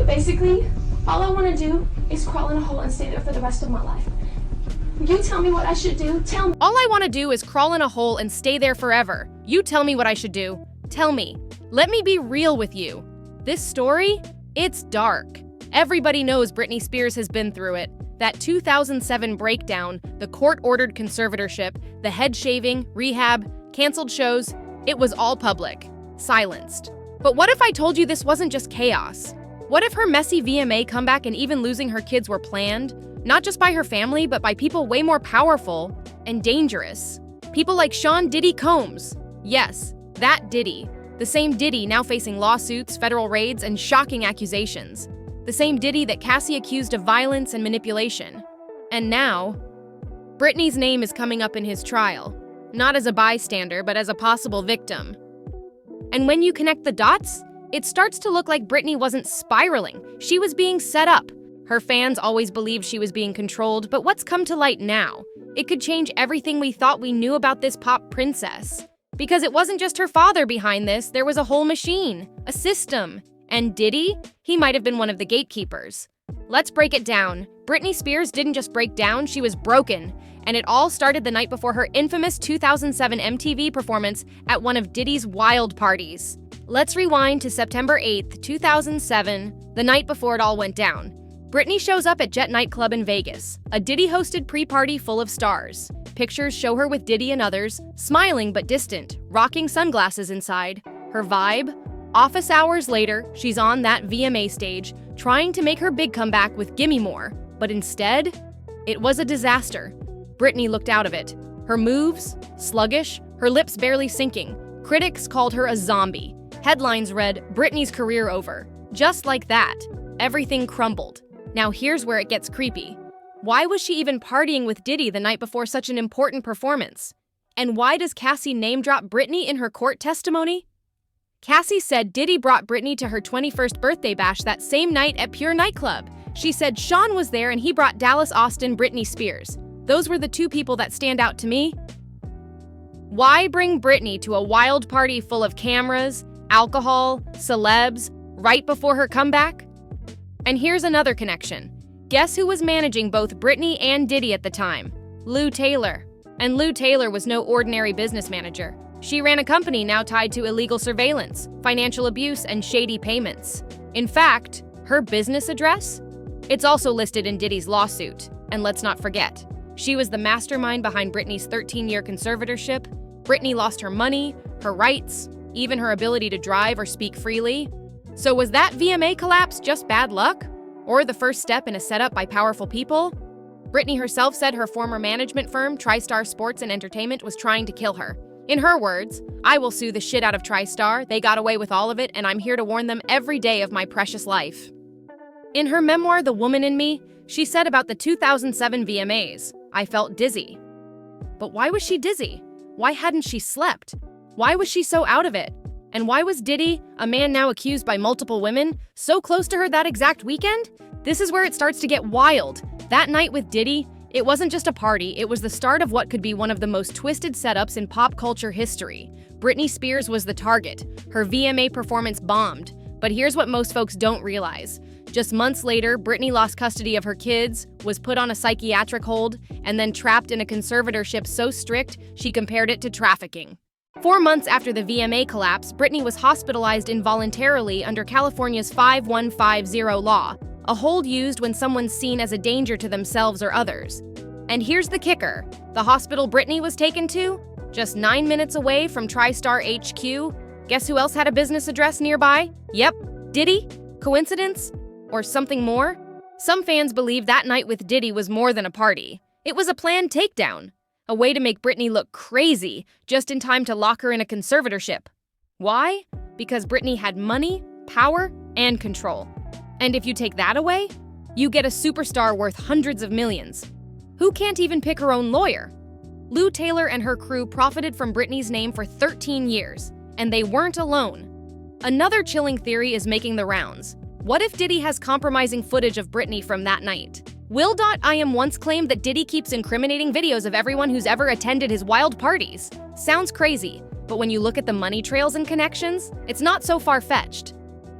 Basically, all I want to do is crawl in a hole and stay there for the rest of my life. You tell me what I should do. Tell me. All I want to do is crawl in a hole and stay there forever. You tell me what I should do. Tell me. Let me be real with you. This story, it's dark. Everybody knows Britney Spears has been through it. That 2007 breakdown, the court-ordered conservatorship, the head shaving, rehab, canceled shows, it was all public, silenced. But what if I told you this wasn't just chaos? What if her messy VMA comeback and even losing her kids were planned? Not just by her family, but by people way more powerful and dangerous. People like Sean Diddy Combs. Yes, that Diddy. The same Diddy now facing lawsuits, federal raids, and shocking accusations. The same Diddy that Cassie accused of violence and manipulation. And now, Britney's name is coming up in his trial. Not as a bystander, but as a possible victim. And when you connect the dots, it starts to look like Britney wasn't spiraling. She was being set up. Her fans always believed she was being controlled, but what's come to light now? It could change everything we thought we knew about this pop princess. Because it wasn't just her father behind this, there was a whole machine, a system. And Diddy? He might have been one of the gatekeepers. Let's break it down. Britney Spears didn't just break down, she was broken. And it all started the night before her infamous 2007 MTV performance at one of Diddy's wild parties. Let's rewind to September 8th, 2007, the night before it all went down. Britney shows up at Jet nightclub in Vegas, a Diddy-hosted pre-party full of stars. Pictures show her with Diddy and others, smiling but distant, rocking sunglasses inside. Her vibe? Office hours later, she's on that VMA stage, trying to make her big comeback with Gimme More. But instead, it was a disaster. Britney looked out of it. Her moves? Sluggish, her lips barely syncing. Critics called her a zombie. Headlines read, "Britney's career over." Just like that, everything crumbled. Now here's where it gets creepy. Why was she even partying with Diddy the night before such an important performance? And why does Cassie name-drop Britney in her court testimony? Cassie said Diddy brought Britney to her 21st birthday bash that same night at Pure nightclub. She said Sean was there and he brought Dallas Austin Britney Spears. Those were the two people that stand out to me. Why bring Britney to a wild party full of cameras, alcohol, celebs, right before her comeback? And here's another connection. Guess who was managing both Britney and Diddy at the time? Lou Taylor. And Lou Taylor was no ordinary business manager. She ran a company now tied to illegal surveillance, financial abuse, and shady payments. In fact, her business address? It's also listed in Diddy's lawsuit. And let's not forget, she was the mastermind behind Britney's 13-year conservatorship. Britney lost her money, her rights, even her ability to drive or speak freely. So was that VMA collapse just bad luck? Or the first step in a setup by powerful people? Britney herself said her former management firm, TriStar Sports and Entertainment, was trying to kill her. In her words, "I will sue the shit out of TriStar. They got away with all of it, and I'm here to warn them every day of my precious life." In her memoir, The Woman in Me, she said about the 2007 VMAs, "I felt dizzy." But why was she dizzy? Why hadn't she slept? Why was she so out of it? And why was Diddy, a man now accused by multiple women, so close to her that exact weekend? This is where it starts to get wild. That night with Diddy, it wasn't just a party, it was the start of what could be one of the most twisted setups in pop culture history. Britney Spears was the target. Her VMA performance bombed. But here's what most folks don't realize. Just months later, Britney lost custody of her kids, was put on a psychiatric hold, and then trapped in a conservatorship so strict, she compared it to trafficking. 4 months after the VMA collapse, Britney was hospitalized involuntarily under California's 5150 law, a hold used when someone's seen as a danger to themselves or others. And here's the kicker. The hospital Britney was taken to? Just 9 minutes away from TriStar HQ. Guess who else had a business address nearby? Yep, Diddy? Coincidence? Or something more? Some fans believe that night with Diddy was more than a party. It was a planned takedown. A way to make Britney look crazy, just in time to lock her in a conservatorship. Why? Because Britney had money, power, and control. And if you take that away, you get a superstar worth hundreds of millions. Who can't even pick her own lawyer? Lou Taylor and her crew profited from Britney's name for 13 years, and they weren't alone. Another chilling theory is making the rounds. What if Diddy has compromising footage of Britney from that night? Will.i.am once claimed that Diddy keeps incriminating videos of everyone who's ever attended his wild parties. Sounds crazy, but when you look at the money trails and connections, it's not so far-fetched.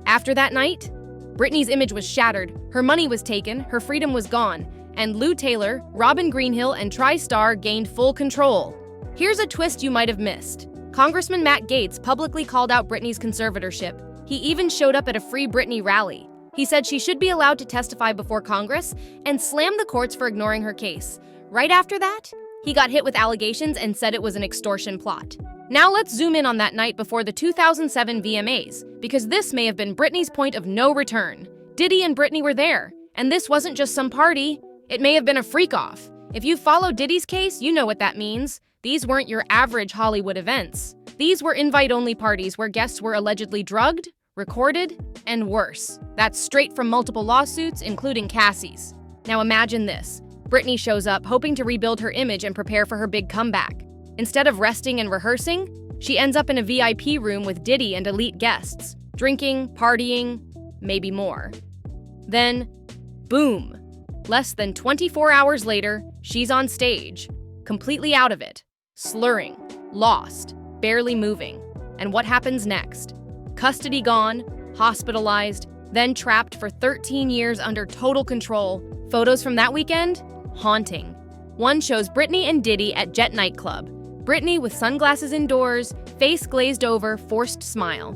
After that night, Britney's image was shattered, her money was taken, her freedom was gone, and Lou Taylor, Robin Greenhill, and TriStar gained full control. Here's a twist you might have missed. Congressman Matt Gaetz publicly called out Britney's conservatorship. He even showed up at a Free Britney rally. He said she should be allowed to testify before Congress and slammed the courts for ignoring her case. Right after that, he got hit with allegations and said it was an extortion plot. Now let's zoom in on that night before the 2007 VMAs, because this may have been Britney's point of no return. Diddy and Britney were there, and this wasn't just some party. It may have been a freak-off. If you follow Diddy's case, you know what that means. These weren't your average Hollywood events. These were invite-only parties where guests were allegedly drugged, recorded, and worse. That's straight from multiple lawsuits, including Cassie's. Now imagine this. Britney shows up hoping to rebuild her image and prepare for her big comeback. Instead of resting and rehearsing, she ends up in a VIP room with Diddy and elite guests, drinking, partying, maybe more. Then, boom. Less than 24 hours later, she's on stage, completely out of it, slurring, lost, barely moving. And what happens next? Custody gone, hospitalized, then trapped for 13 years under total control. Photos from that weekend? Haunting. One shows Britney and Diddy at Jet nightclub. Britney with sunglasses indoors, face glazed over, forced smile.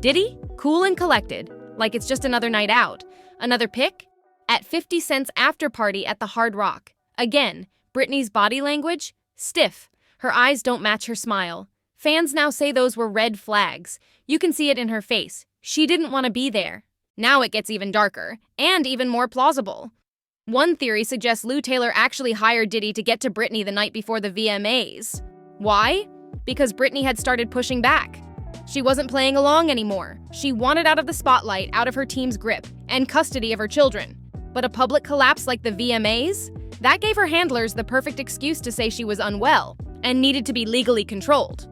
Diddy? Cool and collected, like it's just another night out. Another pic? At 50 Cent's after party at the Hard Rock. Again, Britney's body language? Stiff. Her eyes don't match her smile. Fans now say those were red flags. You can see it in her face. She didn't want to be there. Now it gets even darker, and even more plausible. One theory suggests Lou Taylor actually hired Diddy to get to Britney the night before the VMAs. Why? Because Britney had started pushing back. She wasn't playing along anymore. She wanted out of the spotlight, out of her team's grip, and custody of her children. But a public collapse like the VMAs? That gave her handlers the perfect excuse to say she was unwell and needed to be legally controlled.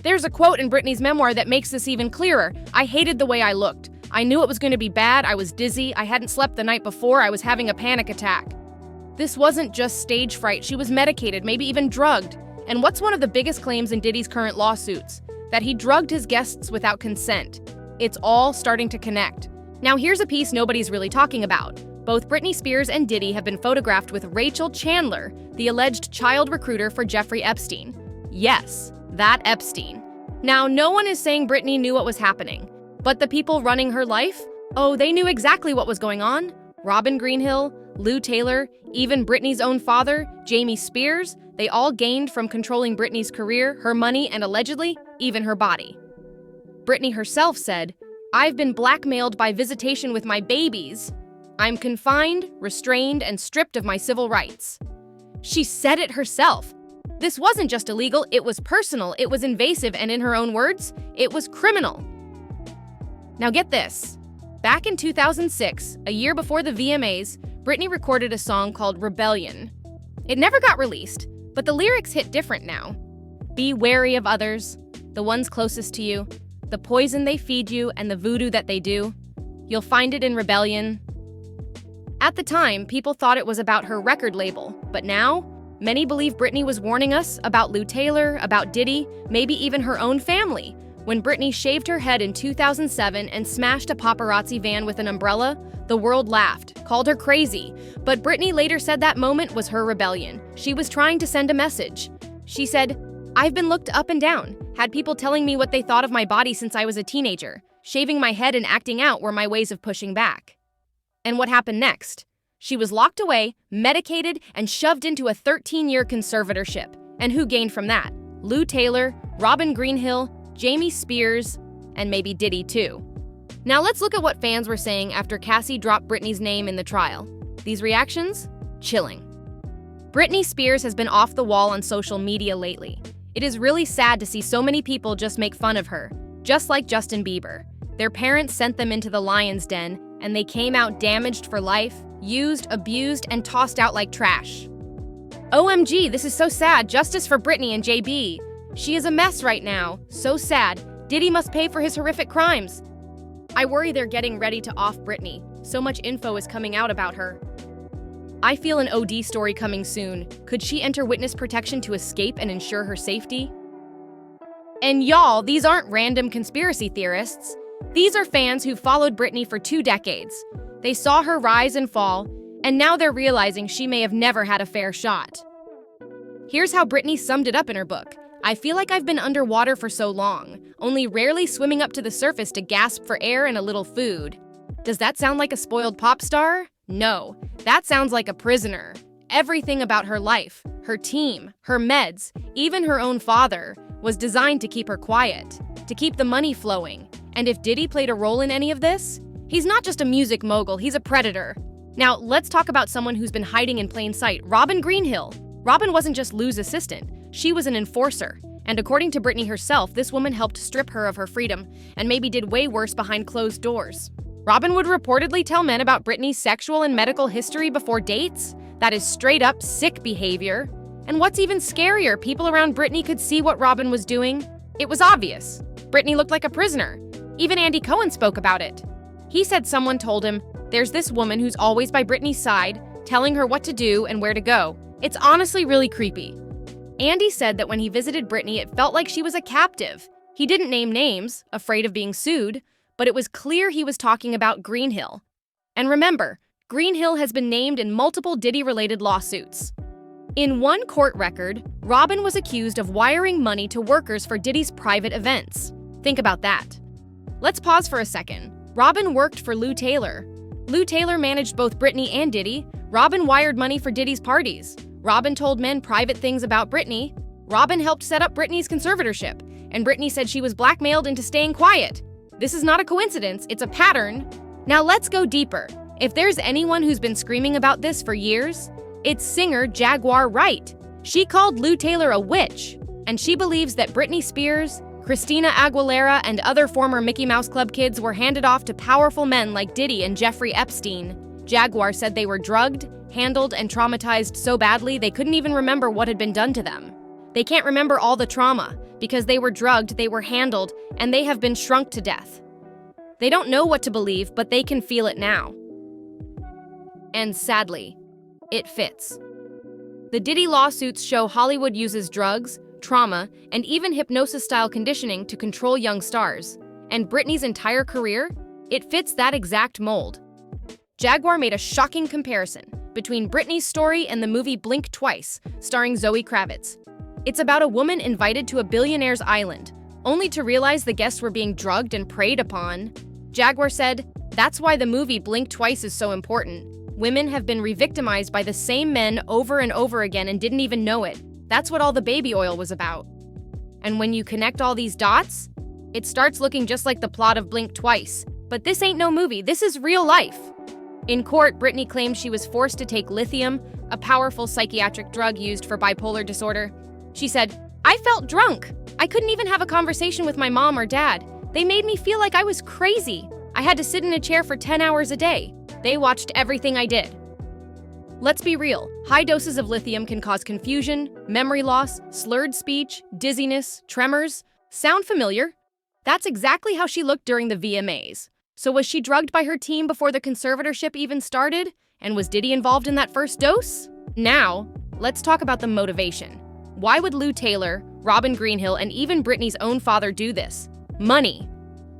There's a quote in Britney's memoir that makes this even clearer. "I hated the way I looked. I knew it was going to be bad. I was dizzy. I hadn't slept the night before. I was having a panic attack." This wasn't just stage fright. She was medicated, maybe even drugged. And what's one of the biggest claims in Diddy's current lawsuits? That he drugged his guests without consent. It's all starting to connect. Now here's a piece nobody's really talking about. Both Britney Spears and Diddy have been photographed with Rachel Chandler, the alleged child recruiter for Jeffrey Epstein. Yes, that Epstein. Now, no one is saying Britney knew what was happening, but the people running her life? Oh, they knew exactly what was going on. Robin Greenhill, Lou Taylor, even Britney's own father, Jamie Spears, they all gained from controlling Britney's career, her money, and allegedly, even her body. Britney herself said, "I've been blackmailed by visitation with my babies. I'm confined, restrained, and stripped of my civil rights." She said it herself. This wasn't just illegal, it was personal, it was invasive, and in her own words, it was criminal. Now get this. Back in 2006, a year before the VMAs, Britney recorded a song called Rebellion. It never got released, but the lyrics hit different now. Be wary of others, the ones closest to you, the poison they feed you, and the voodoo that they do. You'll find it in Rebellion. At the time, people thought it was about her record label, but now, many believe Britney was warning us about Lou Taylor, about Diddy, maybe even her own family. When Britney shaved her head in 2007 and smashed a paparazzi van with an umbrella, the world laughed, called her crazy. But Britney later said that moment was her rebellion. She was trying to send a message. She said, "I've been looked up and down, had people telling me what they thought of my body since I was a teenager. Shaving my head and acting out were my ways of pushing back." And what happened next? She was locked away, medicated, and shoved into a 13-year conservatorship. And who gained from that? Lou Taylor, Robin Greenhill, Jamie Spears, and maybe Diddy too. Now let's look at what fans were saying after Cassie dropped Britney's name in the trial. These reactions? Chilling. Britney Spears has been off the wall on social media lately. It is really sad to see so many people just make fun of her, just like Justin Bieber. Their parents sent them into the lion's den, and they came out damaged for life, used, abused, and tossed out like trash. OMG, this is so sad. Justice for Britney and JB. She is a mess right now. So sad. Diddy must pay for his horrific crimes. I worry they're getting ready to off Britney. So much info is coming out about her. I feel an OD story coming soon. Could she enter witness protection to escape and ensure her safety? And y'all, these aren't random conspiracy theorists. These are fans who followed Britney for 2 decades. They saw her rise and fall, and now they're realizing she may have never had a fair shot. Here's how Britney summed it up in her book. I feel like I've been underwater for so long, only rarely swimming up to the surface to gasp for air and a little food. Does that sound like a spoiled pop star? No, that sounds like a prisoner. Everything about her life, her team, her meds, even her own father, was designed to keep her quiet, to keep the money flowing. And if Diddy played a role in any of this, he's not just a music mogul, he's a predator. Now, let's talk about someone who's been hiding in plain sight, Robin Greenhill. Robin wasn't just Lou's assistant, she was an enforcer. And according to Britney herself, this woman helped strip her of her freedom and maybe did way worse behind closed doors. Robin would reportedly tell men about Britney's sexual and medical history before dates. That is straight up sick behavior. And what's even scarier, people around Britney could see what Robin was doing. It was obvious. Britney looked like a prisoner. Even Andy Cohen spoke about it. He said someone told him, "There's this woman who's always by Britney's side, telling her what to do and where to go." It's honestly really creepy. Andy said that when he visited Britney, it felt like she was a captive. He didn't name names, afraid of being sued, but it was clear he was talking about Greenhill. And remember, Greenhill has been named in multiple Diddy-related lawsuits. In one court record, Robin was accused of wiring money to workers for Diddy's private events. Think about that. Let's pause for a second. Robin worked for Lou Taylor. Lou Taylor managed both Britney and Diddy. Robin wired money for Diddy's parties. Robin told men private things about Britney. Robin helped set up Britney's conservatorship, and Britney said she was blackmailed into staying quiet. This is not a coincidence, it's a pattern. Now let's go deeper. If there's anyone who's been screaming about this for years, it's singer Jaguar Wright. She called Lou Taylor a witch, and she believes that Britney Spears, Christina Aguilera, and other former Mickey Mouse Club kids were handed off to powerful men like Diddy and Jeffrey Epstein. Jaguar said they were drugged, handled, and traumatized so badly they couldn't even remember what had been done to them. They can't remember all the trauma, because they were drugged, they were handled, and they have been shrunk to death. They don't know what to believe, but they can feel it now. And sadly, it fits. The Diddy lawsuits show Hollywood uses drugs, trauma, and even hypnosis-style conditioning to control young stars. And Britney's entire career? It fits that exact mold. Jaguar made a shocking comparison between Britney's story and the movie Blink Twice, starring Zoe Kravitz. It's about a woman invited to a billionaire's island, only to realize the guests were being drugged and preyed upon. Jaguar said, "That's why the movie Blink Twice is so important. Women have been re-victimized by the same men over and over again and didn't even know it. That's what all the baby oil was about." And when you connect all these dots, it starts looking just like the plot of Blink Twice. But this ain't no movie, this is real life. In court, Britney claimed she was forced to take lithium, a powerful psychiatric drug used for bipolar disorder. She said, "I felt drunk. I couldn't even have a conversation with my mom or dad. They made me feel like I was crazy. I had to sit in a chair for 10 hours a day. They watched everything I did." Let's be real, high doses of lithium can cause confusion, memory loss, slurred speech, dizziness, tremors. Sound familiar? That's exactly how she looked during the VMAs. So was she drugged by her team before the conservatorship even started? And was Diddy involved in that first dose? Now, let's talk about the motivation. Why would Lou Taylor, Robin Greenhill, and even Britney's own father do this? Money.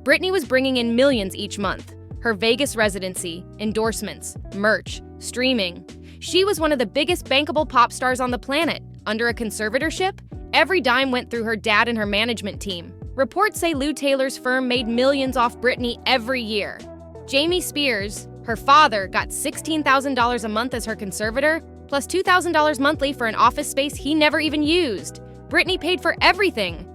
Britney was bringing in millions each month. Her Vegas residency, endorsements, merch, streaming. She was one of the biggest bankable pop stars on the planet. Under a conservatorship, every dime went through her dad and her management team. Reports say Lou Taylor's firm made millions off Britney every year. Jamie Spears, her father, got $16,000 a month as her conservator, plus $2,000 monthly for an office space he never even used. Britney paid for everything.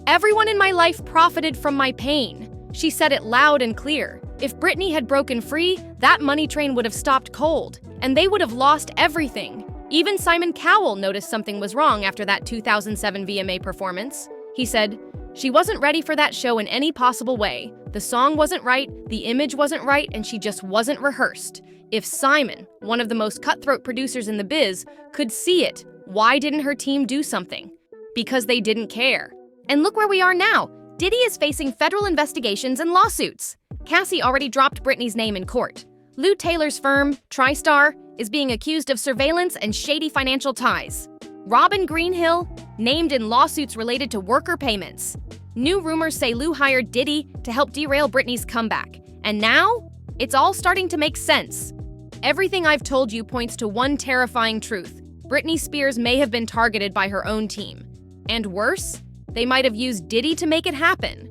"Everyone in my life profited from my pain." She said it loud and clear. If Britney had broken free, that money train would have stopped cold, and they would have lost everything. Even Simon Cowell noticed something was wrong after that 2007 VMA performance. He said, "She wasn't ready for that show in any possible way. The song wasn't right, the image wasn't right, and she just wasn't rehearsed." If Simon, one of the most cutthroat producers in the biz, could see it, why didn't her team do something? Because they didn't care. And look where we are now. Diddy is facing federal investigations and lawsuits. Cassie already dropped Britney's name in court. Lou Taylor's firm, TriStar, is being accused of surveillance and shady financial ties. Robin Greenhill, named in lawsuits related to worker payments. New rumors say Lou hired Diddy to help derail Britney's comeback. And now, it's all starting to make sense. Everything I've told you points to one terrifying truth. Britney Spears may have been targeted by her own team. And worse, they might have used Diddy to make it happen.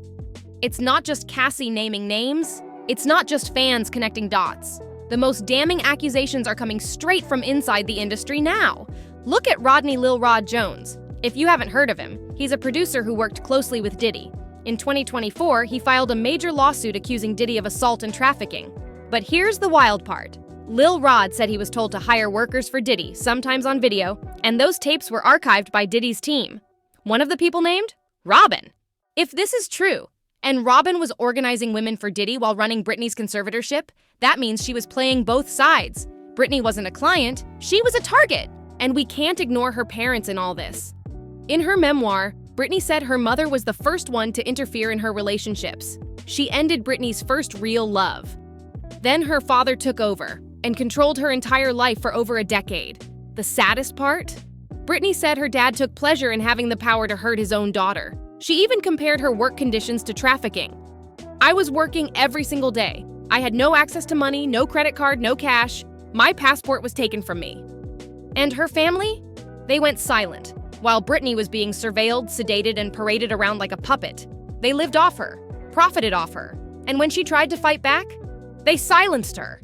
It's not just Cassie naming names. It's not just fans connecting dots. The most damning accusations are coming straight from inside the industry now. Look at Rodney Lil Rod Jones. If you haven't heard of him, he's a producer who worked closely with Diddy. In 2024, he filed a major lawsuit accusing Diddy of assault and trafficking. But here's the wild part. Lil Rod said he was told to hire workers for Diddy, sometimes on video, and those tapes were archived by Diddy's team. One of the people named? Robin. If this is true, and Robin was organizing women for Diddy while running Britney's conservatorship, that means she was playing both sides. Britney wasn't a client, she was a target. And we can't ignore her parents in all this. In her memoir, Britney said her mother was the first one to interfere in her relationships. She ended Britney's first real love. Then her father took over and controlled her entire life for over a decade. The saddest part? Britney said her dad took pleasure in having the power to hurt his own daughter. She even compared her work conditions to trafficking. I was working every single day. I had no access to money, no credit card, no cash. My passport was taken from me. And her family? They went silent. While Britney was being surveilled, sedated, and paraded around like a puppet, they lived off her, profited off her. And when she tried to fight back, they silenced her.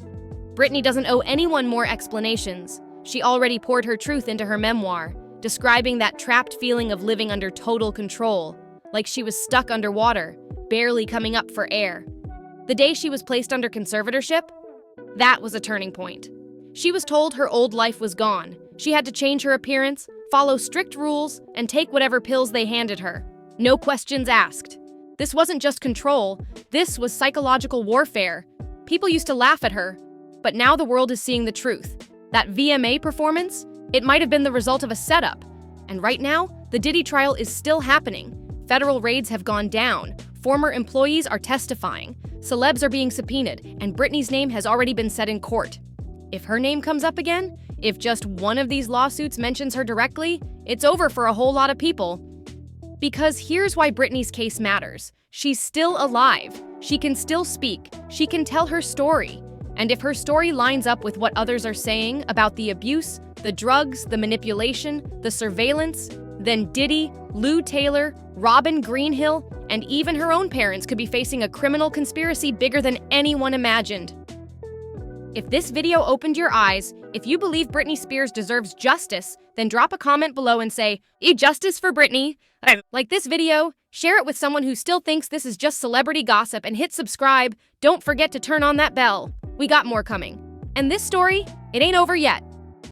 Britney doesn't owe anyone more explanations. She already poured her truth into her memoir, describing that trapped feeling of living under total control, like she was stuck underwater, barely coming up for air. The day she was placed under conservatorship, that was a turning point. She was told her old life was gone. She had to change her appearance, follow strict rules, and take whatever pills they handed her. No questions asked. This wasn't just control, this was psychological warfare. People used to laugh at her, but now the world is seeing the truth. That VMA performance, it might have been the result of a setup. And right now, the Diddy trial is still happening. Federal raids have gone down. Former employees are testifying. Celebs are being subpoenaed, and Britney's name has already been set in court. If her name comes up again, if just one of these lawsuits mentions her directly, it's over for a whole lot of people. Because here's why Britney's case matters. She's still alive. She can still speak. She can tell her story. And if her story lines up with what others are saying about the abuse, the drugs, the manipulation, the surveillance, then Diddy, Lou Taylor, Robin Greenhill, and even her own parents could be facing a criminal conspiracy bigger than anyone imagined. If this video opened your eyes, if you believe Britney Spears deserves justice, then drop a comment below and say, "Justice for Britney." Like this video, share it with someone who still thinks this is just celebrity gossip, and hit subscribe. Don't forget to turn on that bell. We got more coming. And this story, it ain't over yet.